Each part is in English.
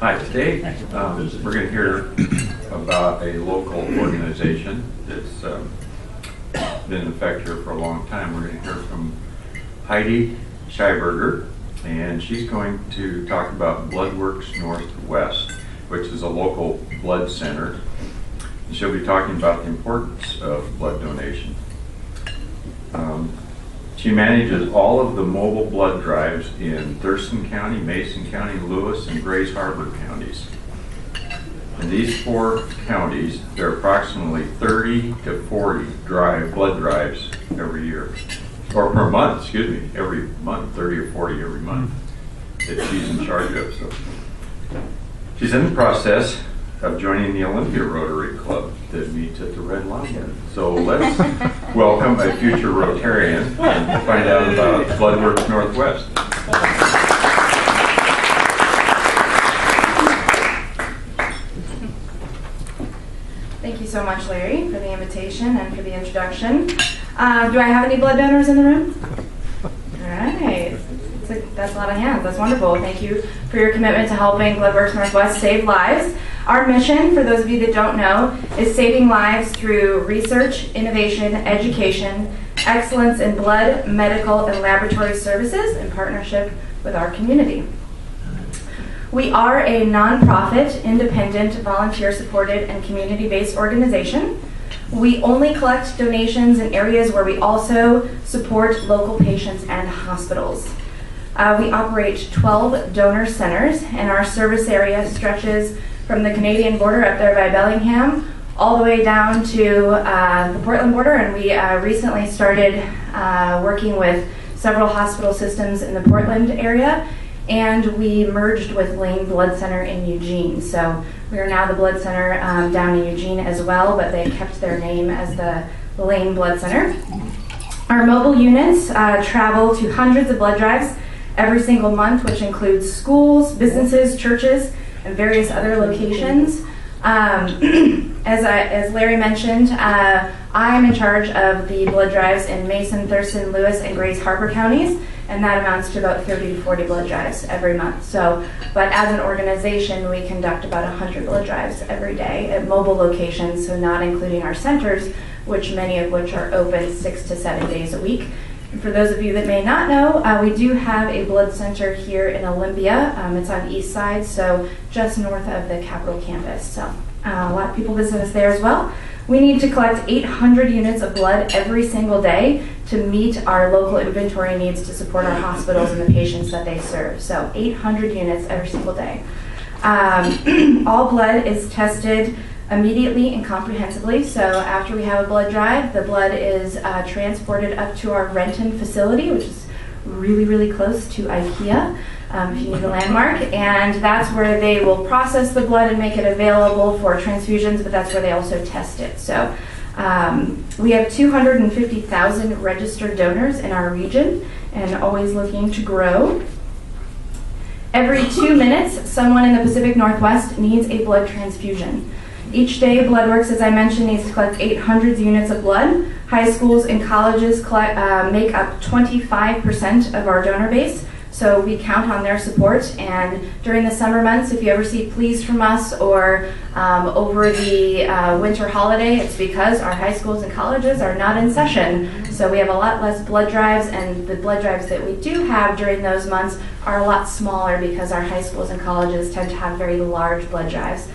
Hi, today we're going to hear about a local organization that's been in effect here for a long time. We're going to hear from Heidi Schaiberger, and she's going to talk about Bloodworks Northwest, which is a local blood center. And she'll be talking about the importance of blood donation. She manages all of the mobile blood drives in Thurston County, Mason County, Lewis, and Grays Harbor counties. In these 4 counties, there are approximately 30 to 40 blood drives every year. Or per month, excuse me, every month, 30 or 40 every month that she's in charge of. So she's in the process of joining the Olympia Rotary Club that meets at the Red Lion. So let's welcome a future Rotarian and find out about Bloodworks Northwest. Thank you so much, Larry, for the invitation and for the introduction. Do I have any blood donors in the room? All right. That's a lot of hands. That's wonderful. Thank you for your commitment to helping Bloodworks Northwest save lives. Our mission, for those of you that don't know, is saving lives through research, innovation, education, excellence in blood, medical, and laboratory services in partnership with our community. We are a nonprofit, independent, volunteer-supported, and community-based organization. We only collect donations in areas where we also support local patients and hospitals. We operate 12 donor centers, and our service area stretches from the Canadian border up there by Bellingham all the way down to the Portland border, and we recently started working with several hospital systems in the Portland area, and we merged with Lane Blood Center in Eugene. So we are now the Blood Center down in Eugene as well, but they kept their name as the Lane Blood Center. Our mobile units travel to hundreds of blood drives every single month, which includes schools, businesses, churches, and various other locations. As Larry mentioned, I'm in charge of the blood drives in Mason, Thurston, Lewis, and Grays Harbor counties, and that amounts to about 30 to 40 blood drives every month. So, but as an organization, we conduct about 100 blood drives every day at mobile locations, so not including our centers, which many of which are open 6 to 7 days a week. And for those of you that may not know, we do have a blood center here in Olympia. It's on the east side, so just north of the Capitol campus. So a lot of people visit us there as well. We need to collect 800 units of blood every single day to meet our local inventory needs to support our hospitals and the patients that they serve. So 800 units every single day. All blood is tested immediately and comprehensively. So after we have a blood drive, the blood is transported up to our Renton facility, which is really, really close to IKEA, if you need a landmark. And that's where they will process the blood and make it available for transfusions, but that's where they also test it. So we have 250,000 registered donors in our region and always looking to grow. Every 2 minutes, someone in the Pacific Northwest needs a blood transfusion. Each day, Bloodworks, as I mentioned, needs to collect 800 units of blood. High schools and colleges make up 25% of our donor base, so we count on their support. And during the summer months, if you ever see pleas from us or over the winter holiday, it's because our high schools and colleges are not in session. So we have a lot less blood drives, and the blood drives that we do have during those months are a lot smaller because our high schools and colleges tend to have very large blood drives.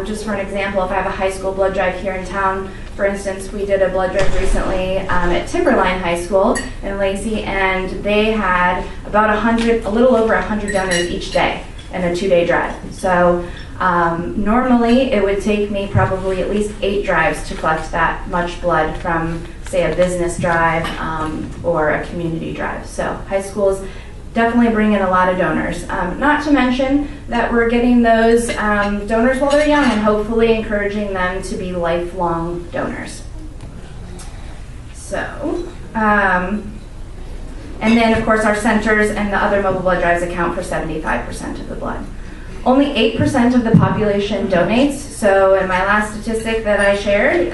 Just for an example, if I have a high school blood drive here in town, for instance, we did a blood drive recently at Timberline High School in Lacey, and they had about a little over 100 donors each day in a 2-day drive. So normally it would take me probably at least 8 drives to collect that much blood from, say, a business drive or a community drive. So high schools definitely bring in a lot of donors. Not to mention that we're getting those donors while they're young and hopefully encouraging them to be lifelong donors. So, and then of course our centers and the other mobile blood drives account for 75% of the blood. Only 8% of the population donates. So in my last statistic that I shared,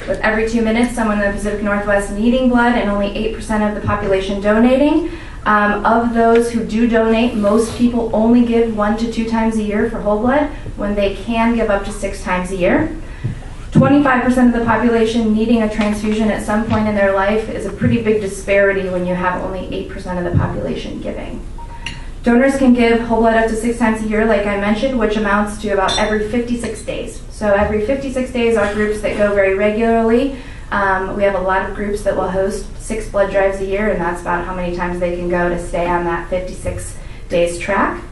with every 2 minutes someone in the Pacific Northwest needing blood and only 8% of the population donating, Of those who do donate, most people only give 1 to 2 times a year for whole blood when they can give up to 6 times a year. 25% of the population needing a transfusion at some point in their life is a pretty big disparity when you have only 8% of the population giving. Donors can give whole blood up to 6 times a year, like I mentioned, which amounts to about every 56 days. So every 56 days are groups that go very regularly. We have a lot of groups that will host 6 blood drives a year, and that's about how many times they can go to stay on that 56 days track.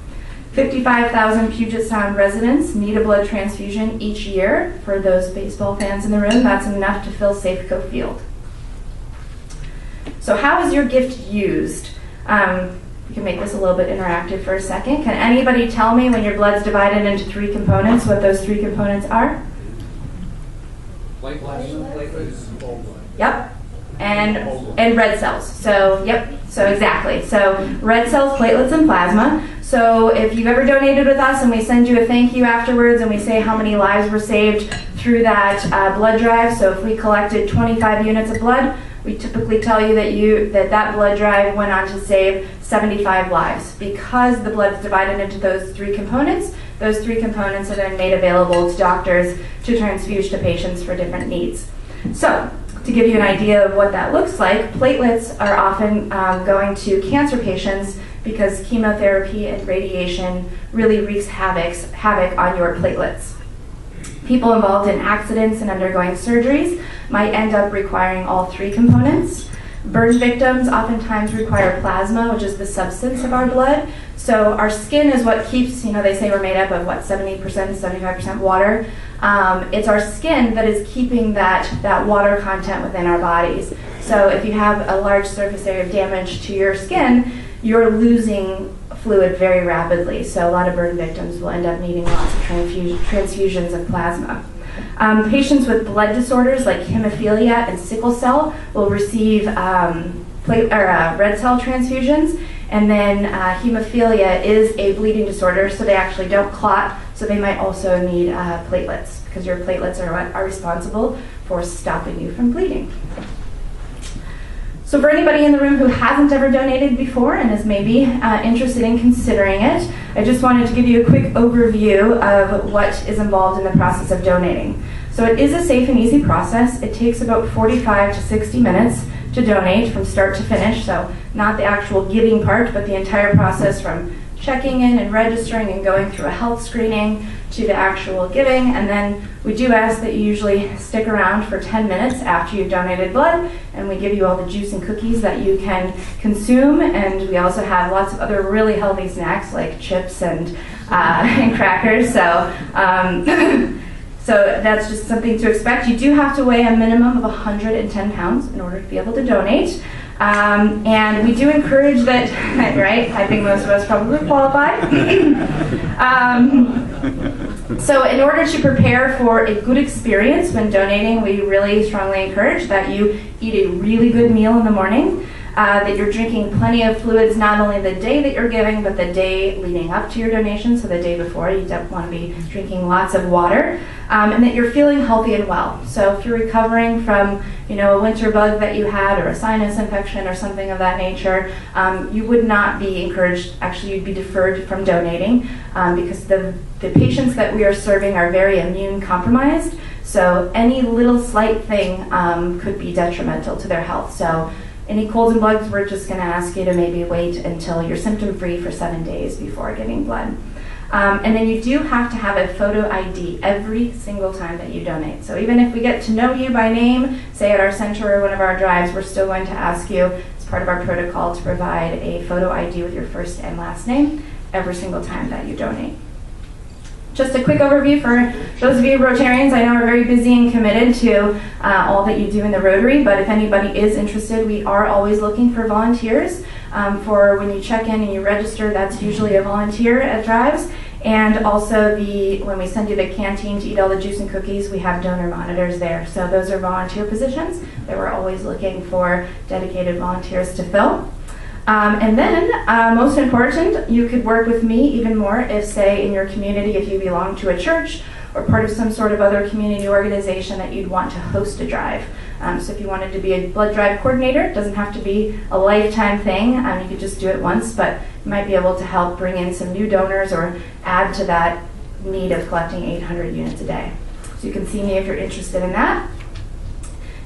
55,000 Puget Sound residents need a blood transfusion each year. For those baseball fans in the room, that's enough to fill Safeco Field. So how is your gift used? We can make this a little bit interactive for a second. Can anybody tell me when your blood's divided into 3 components, what those 3 components are? Platelets. Yep. And red cells. So, yep. So exactly. So red cells, platelets, and plasma. So if you've ever donated with us and we send you a thank you afterwards and we say how many lives were saved through that blood drive. So if we collected 25 units of blood, we typically tell you that blood drive went on to save 75 lives. Because the blood's divided into those 3 components, those 3 components are then made available to doctors to transfuse to patients for different needs. So, to give you an idea of what that looks like, platelets are often going to cancer patients because chemotherapy and radiation really wreaks havoc on your platelets. People involved in accidents and undergoing surgeries might end up requiring all 3 components. Burn victims oftentimes require plasma, which is the substance of our blood. So our skin is what keeps, they say we're made up of, 70%, 75% water. It's our skin that is keeping that water content within our bodies. So if you have a large surface area of damage to your skin, you're losing fluid very rapidly. So a lot of burn victims will end up needing lots of transfusions of plasma. Patients with blood disorders like hemophilia and sickle cell will receive red cell transfusions. And then hemophilia is a bleeding disorder, so they actually don't clot, so they might also need platelets, because your platelets are what are responsible for stopping you from bleeding. So for anybody in the room who hasn't ever donated before and is maybe interested in considering it, I just wanted to give you a quick overview of what is involved in the process of donating. So it is a safe and easy process. It takes about 45 to 60 minutes to donate from start to finish, so not the actual giving part, but the entire process from checking in and registering and going through a health screening to the actual giving. And then we do ask that you usually stick around for 10 minutes after you've donated blood, and we give you all the juice and cookies that you can consume. And we also have lots of other really healthy snacks like chips and crackers. So that's just something to expect. You do have to weigh a minimum of 110 pounds in order to be able to donate. And we do encourage that, right? I think most of us probably qualify. So in order to prepare for a good experience when donating, we really strongly encourage that you eat a really good meal in the morning, that you're drinking plenty of fluids not only the day that you're giving, but the day leading up to your donation. So the day before, you don't want to be drinking lots of water, and that you're feeling healthy and well. So if you're recovering from, a winter bug that you had or a sinus infection or something of that nature, you would not be encouraged. Actually, you'd be deferred from donating because the patients that we are serving are very immune compromised. So any little slight thing could be detrimental to their health. So any colds and bugs, we're just going to ask you to maybe wait until you're symptom-free for 7 days before giving blood. And then you do have to have a photo ID every single time that you donate. So even if we get to know you by name, say at our center or one of our drives, we're still going to ask you, as part of our protocol, to provide a photo ID with your first and last name every single time that you donate. Just a quick overview for those of you Rotarians I know are very busy and committed to all that you do in the Rotary, but if anybody is interested, we are always looking for volunteers. For when you check in and you register, that's usually a volunteer at drives. And also when we send you the canteen to eat all the juice and cookies, we have donor monitors there. So those are volunteer positions that we're always looking for dedicated volunteers to fill. And then, most important, you could work with me even more if, say, in your community, if you belong to a church or part of some sort of other community organization that you'd want to host a drive. So if you wanted to be a blood drive coordinator, it doesn't have to be a lifetime thing. You could just do it once, but you might be able to help bring in some new donors or add to that need of collecting 800 units a day. So you can see me if you're interested in that.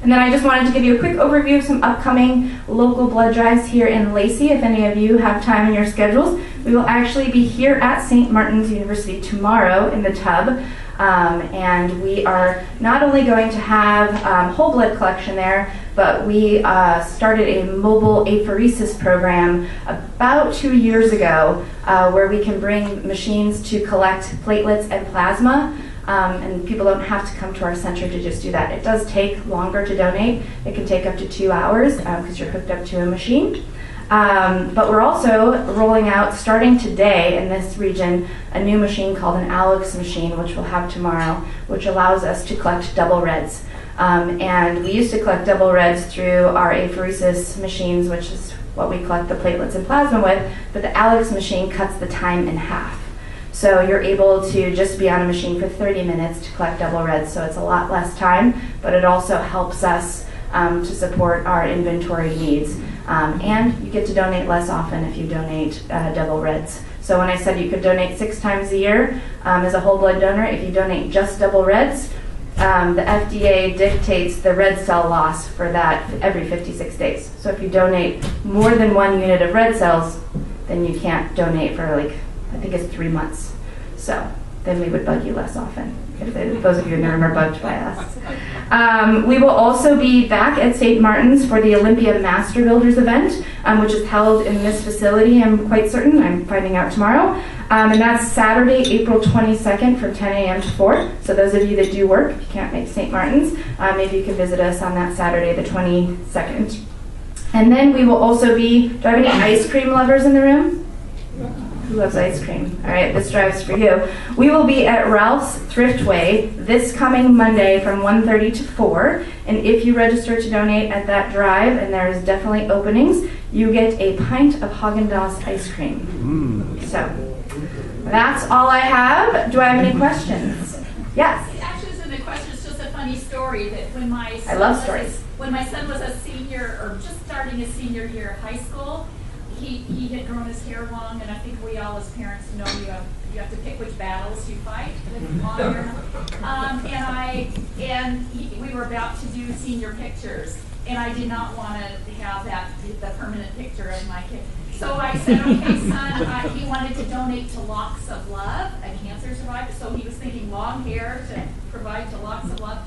And then I just wanted to give you a quick overview of some upcoming local blood drives here in Lacey. If any of you have time in your schedules, we will actually be here at St. Martin's University tomorrow in the Tub. And we are not only going to have whole blood collection there, but we started a mobile apheresis program about 2 years ago where we can bring machines to collect platelets and plasma. And people don't have to come to our center to just do that. It does take longer to donate. It can take up to 2 hours because you're hooked up to a machine. But we're also rolling out, starting today in this region, a new machine called an Alex machine, which we'll have tomorrow, which allows us to collect double reds. And we used to collect double reds through our apheresis machines, which is what we collect the platelets and plasma with, but the Alex machine cuts the time in half. So you're able to just be on a machine for 30 minutes to collect double reds, so it's a lot less time, but it also helps us to support our inventory needs. And you get to donate less often if you donate double reds. So when I said you could donate 6 times a year as a whole blood donor, if you donate just double reds, the FDA dictates the red cell loss for that every 56 days. So if you donate more than 1 unit of red cells, then you can't donate for I think it's 3 months. So then we would bug you less often, if those of you who never are bugged by us. We will also be back at St. Martin's for the Olympia Master Builders event, which is held in this facility, I'm quite certain. I'm finding out tomorrow. And that's Saturday, April 22nd from 10 a.m. to 4. So those of you that do work, if you can't make St. Martin's, maybe you can visit us on that Saturday, the 22nd. And then we will also be, do I have any ice cream lovers in the room? Who loves ice cream? All right, this drive's for you. We will be at Ralph's Thriftway this coming Monday from 1:30 to 4. And if you register to donate at that drive, and there's definitely openings, you get a pint of Haagen-Dazs ice cream. So that's all I have. Do I have any questions? Yes. It actually isn't a question. It's just a funny story that when my son I love stories. When my son was a senior or just starting his senior year of high school, he had grown his hair long, and I think we all as parents know you have to pick which battles you fight with long hair. We were about to do senior pictures, and I did not want to have the permanent picture of my kid. So I said, okay, son, he wanted to donate to Locks of Love, a cancer survivor. So he was thinking long hair to provide to Locks of Love.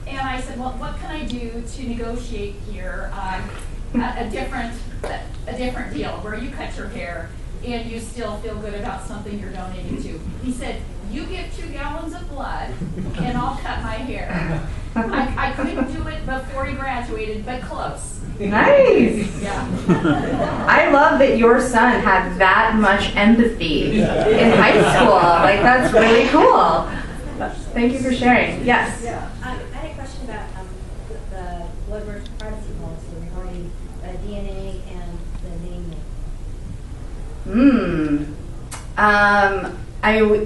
And I said, well, what can I do to negotiate here a different deal where you cut your hair and you still feel good about something you're donating to? He said, you give 2 gallons of blood and I'll cut my hair. I couldn't do it before he graduated, but close. Nice. Yeah. I love that your son had that much empathy in high school. Like, that's really cool. Thank you for sharing. Yes. Yeah. I had a question about the Bloodworks privacy policy regarding DNA and the name.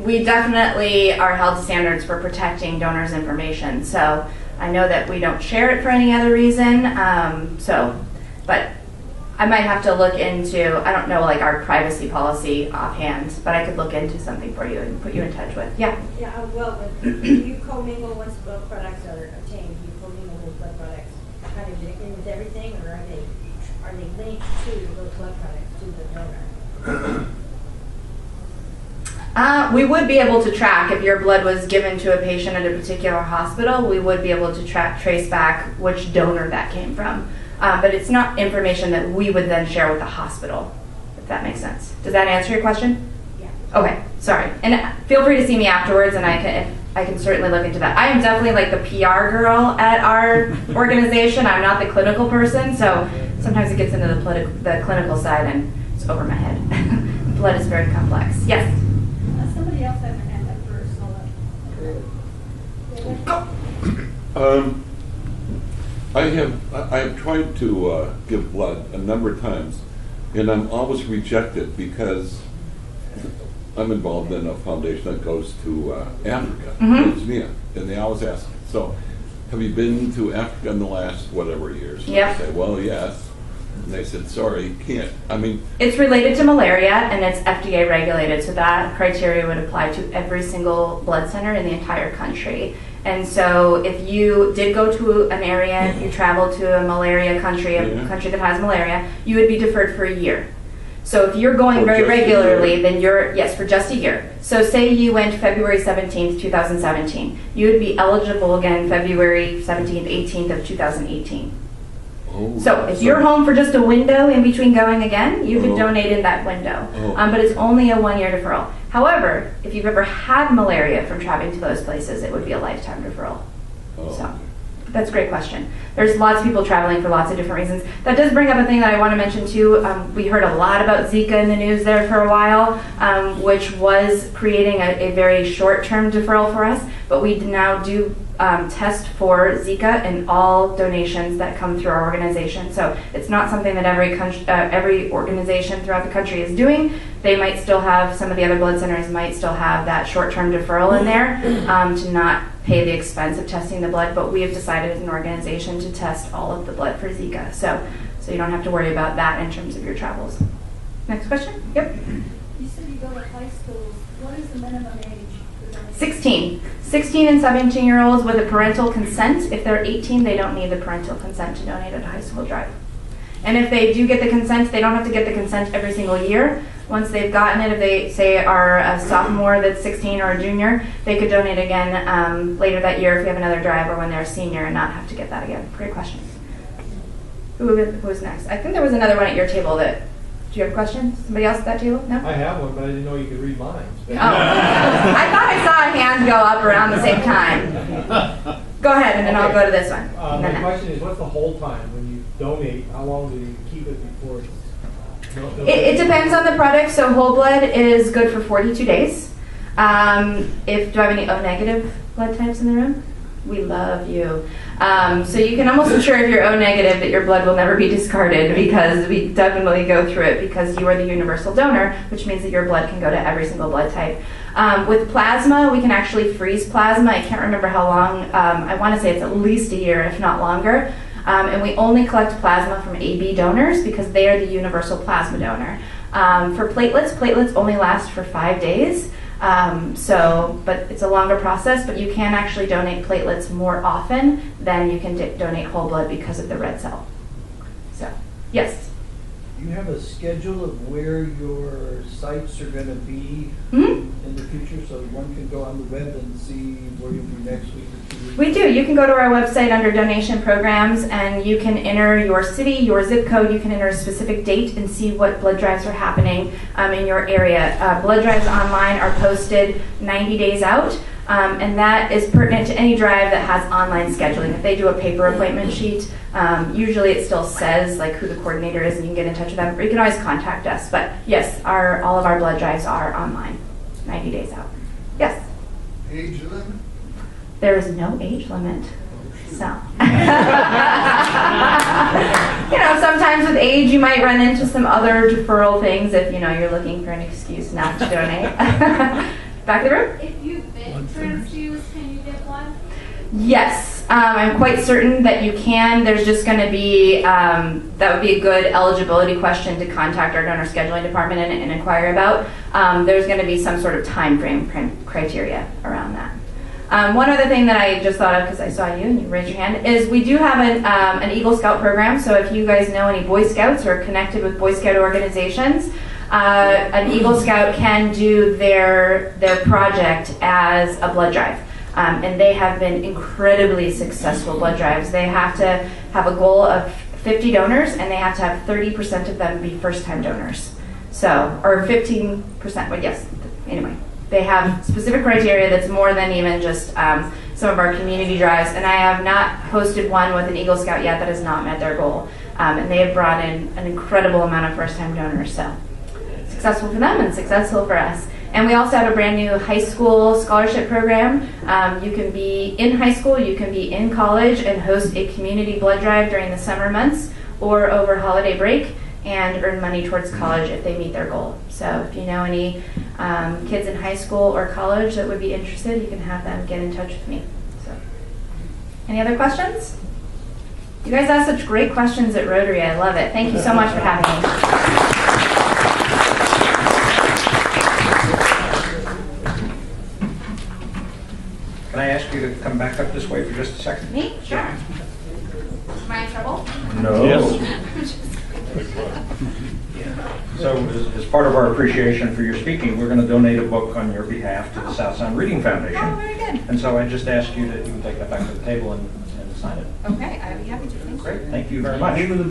We definitely are held to standards for protecting donors' information. So I know that we don't share it for any other reason. But I might have to look into, I don't know, like our privacy policy offhand, but I could look into something for you and put you in touch with. Yeah. Yeah. Well, you commingle once blood products are obtained. You commingle with blood products, kind of in with everything, or are they linked to those blood products to the donor? We would be able to track if your blood was given to a patient at a particular hospital. We would be able to trace back which donor that came from. But it's not information that we would then share with the hospital, if that makes sense. Does that answer your question? Yeah. Okay, sorry. And feel free to see me afterwards, and I can certainly look into that. I am definitely like the PR girl at our organization. I'm not the clinical person, so sometimes it gets into the clinical side and it's over my head. Blood is very complex. Yes? Somebody else had their hand up first. Go. I have tried to give blood a number of times, and I'm always rejected because I'm involved in a foundation that goes to Africa, Tanzania, and they always ask. So, have you been to Africa in the last whatever years? And Yep. I say, well, yes. And they said, sorry, you can't. I mean, It's related to malaria and it's FDA regulated, so that criteria would apply to every single blood center in the entire country. And so if you did go to an area, you traveled to a malaria country, a Yeah. country that has malaria, you would be deferred for a year. So if you're going For very just a regularly, year? then you're, yes, for just a year. So say you went February 17th, 2017, you would be eligible again February 17th, 18th of 2018. oh. So if you're home for just a window in between going again, you can Oh. donate in that window. Oh. But it's only a 1-year deferral. However, if you've ever had malaria from traveling to those places, it would be a lifetime deferral. Oh. So that's a great question. There's lots of people traveling for lots of different reasons. That does bring up a thing that I want to mention too. We heard a lot about Zika in the news there for a while, which was creating a very short-term deferral for us. But we now do test for Zika in all donations that come through our organization. So it's not something that every organization throughout the country is doing. They might still have, some of the other blood centers might still have that short-term deferral in there to not pay the expense of testing the blood, but we have decided as an organization to test all of the blood for Zika. So you don't have to worry about that in terms of your travels. Next question? Yep. You said you go to high schools. What is the minimum age? 16. 16 and 17-year-olds with a parental consent. If they're 18, they don't need the parental consent to donate at a high school drive. And if they do get the consent, they don't have to get the consent every single year. Once they've gotten it, if they say are a sophomore that's 16 or a junior, they could donate again later that year if we have another drive, or when they're a senior and not have to get that again. Great question. Who's next? I think there was another one at your table that, do you have a question? Somebody else at that table? No? I have one, but I didn't know you could read minds. Oh, I thought I saw a hand go up around the same time. Go ahead, and then I'll go to this one. My question is, what's the hold time when you donate? How long do you keep it before it's... It depends on the product. So whole blood is good for 42 days. Do I have any O negative blood types in the room? We love you. So you can almost ensure if you're O negative that your blood will never be discarded, because we definitely go through it because you are the universal donor, which means that your blood can go to every single blood type. With plasma, we can actually freeze plasma. I can't remember how long. I want to say it's at least a year, if not longer. And we only collect plasma from AB donors because they are the universal plasma donor. For platelets only last for 5 days. But it's a longer process, but you can actually donate platelets more often than you can donate whole blood because of the red cell. So, yes? Do you have a schedule of where your sites are going to be in the future, so one can go on the web and see where you'll be next week or 2 weeks? We do. You can go to our website under donation programs and you can enter your city, your zip code, you can enter a specific date and see what blood drives are happening in your area. Blood drives online are posted 90 days out. And that is pertinent to any drive that has online scheduling. If they do a paper appointment sheet, usually it still says like who the coordinator is and you can get in touch with them, or you can always contact us. But yes, all of our blood drives are online, 90 days out. Yes? Age limit? There is no age limit. So, sometimes with age you might run into some other deferral things if you're looking for an excuse not to donate. Back of the room? If you've been transfused, can you get blood? Yes, I'm quite certain that you can. There's just going to be, that would be a good eligibility question to contact our donor scheduling department and inquire about. There's going to be some sort of time frame criteria around that. One other thing that I just thought of, because I saw you and you raised your hand, is we do have an Eagle Scout program. So if you guys know any Boy Scouts or are connected with Boy Scout organizations, an Eagle Scout can do their project as a blood drive. And they have been incredibly successful blood drives. They have to have a goal of 50 donors, and they have to have 30% of them be first-time donors. So, or 15%, but yes, anyway. They have specific criteria that's more than even just some of our community drives. And I have not hosted one with an Eagle Scout yet that has not met their goal. And they have brought in an incredible amount of first-time donors. So, successful for them and successful for us. And we also have a brand new high school scholarship program. You can be in high school, you can be in college and host a community blood drive during the summer months or over holiday break and earn money towards college if they meet their goal. So if you know any kids in high school or college that would be interested, you can have them get in touch with me. So, Any other questions? You guys ask such great questions at Rotary. I love it. Thank you so much for having me. Can I ask you to come back up this way for just a second? Me? Sure. Am I in trouble? No. Yes. So as part of our appreciation for your speaking, we're going to donate a book on your behalf to the South Sound Reading Foundation. Oh, very good. And so I just asked you to, you can take that back to the table and sign it. Okay, I'd be happy to. Thank you. Great, thank you very much.